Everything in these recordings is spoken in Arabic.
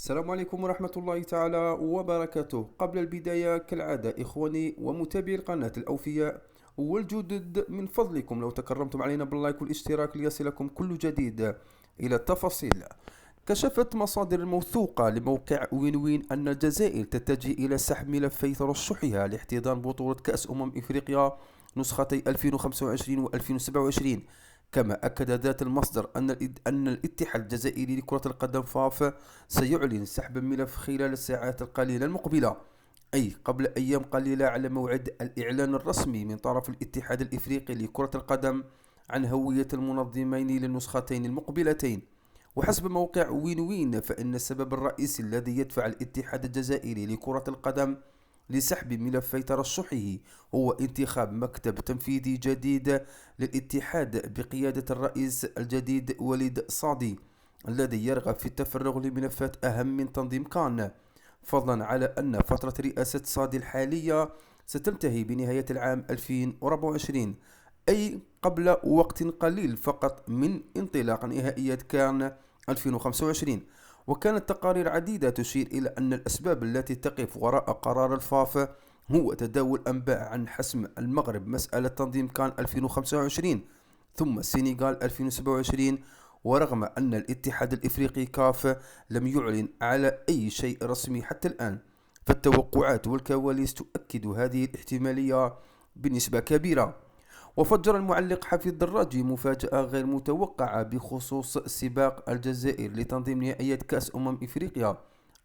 السلام عليكم ورحمة الله تعالى وبركاته. قبل البداية كالعادة إخواني ومتابعي القناة الأوفياء والجدد، من فضلكم لو تكرمتم علينا باللايك والاشتراك ليصلكم كل جديد. إلى التفاصيل. كشفت مصادر موثوقة لموقع وين وين أن الجزائر تتجه إلى سحب ملفي ترشحها لاحتضان بطولة كأس إفريقيا نسختي 2025 و 2027. كما أكد ذات المصدر أن الاتحاد الجزائري لكرة القدم فاف سيعلن سحب الملف خلال الساعات القليلة المقبلة، أي قبل أيام قليلة، على موعد الإعلان الرسمي من طرف الاتحاد الإفريقي لكرة القدم عن هوية المنظمين للنسختين المقبلتين. وحسب موقع وين وين، فإن السبب الرئيسي الذي يدفع الاتحاد الجزائري لكرة القدم لسحب ملفي ترشحه هو انتخاب مكتب تنفيذي جديد للاتحاد بقيادة الرئيس الجديد وليد صادي، الذي يرغب في التفرغ لملفات أهم من تنظيم كان، فضلا على أن فترة رئاسة صادي الحالية ستنتهي بنهاية العام 2024، أي قبل وقت قليل فقط من انطلاق نهائيات كان 2025. وكانت تقارير عديدة تشير إلى أن الأسباب التي تقف وراء قرار الفاف هو تداول أنباء عن حسم المغرب مسألة تنظيم كان 2025 ثم السنغال 2027. ورغم أن الاتحاد الإفريقي كاف لم يعلن على أي شيء رسمي حتى الآن، فالتوقعات والكواليس تؤكد هذه الاحتمالية بنسبة كبيرة. وفجر المعلق حفيظ دراجي مفاجأة غير متوقعة بخصوص سباق الجزائر لتنظيم نهائيات كأس إفريقيا.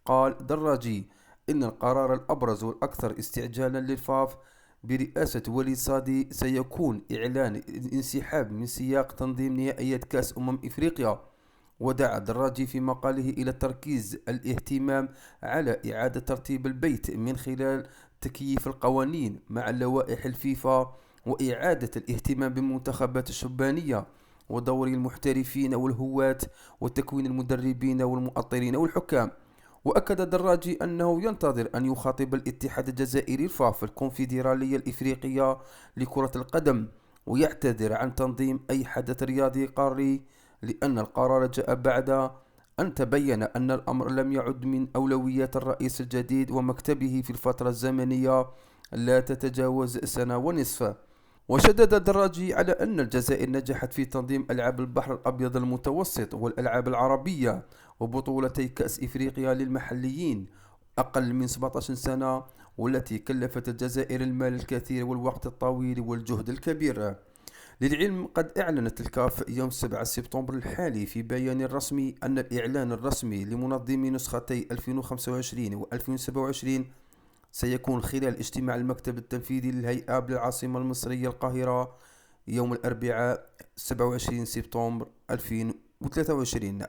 قال دراجي إن القرار الأبرز والأكثر استعجالا للفاف برئاسة وليد صادي سيكون إعلان الانسحاب من سياق تنظيم نهائيات كأس إفريقيا. ودعا دراجي في مقاله إلى تركيز الاهتمام على إعادة ترتيب البيت من خلال تكييف القوانين مع لوائح الفيفا، وإعادة الاهتمام بالمنتخبات الشبانية ودور المحترفين والهواة وتكوين المدربين والمؤطرين والحكام. وأكد دراجي أنه ينتظر أن يخاطب الاتحاد الجزائري الفاف الكونفدرالية الإفريقية لكرة القدم ويعتذر عن تنظيم أي حدث رياضي قاري، لأن القرار جاء بعد أن تبين أن الأمر لم يعد من أولويات الرئيس الجديد ومكتبه في الفترة الزمنية لا تتجاوز سنة ونصف. وشدد الدراجي على أن الجزائر نجحت في تنظيم ألعاب البحر الأبيض المتوسط والألعاب العربية وبطولتي كأس إفريقيا للمحليين أقل من 17 سنة، والتي كلفت الجزائر المال الكثير والوقت الطويل والجهد الكبير. للعلم، قد أعلنت الكاف يوم 7 سبتمبر الحالي في بيان رسمي أن الإعلان الرسمي لمنظمي نسختي 2025 و 2027 سيكون خلال اجتماع المكتب التنفيذي للهيئة بالعاصمة المصرية القاهرة يوم الأربعاء 27 سبتمبر 2023.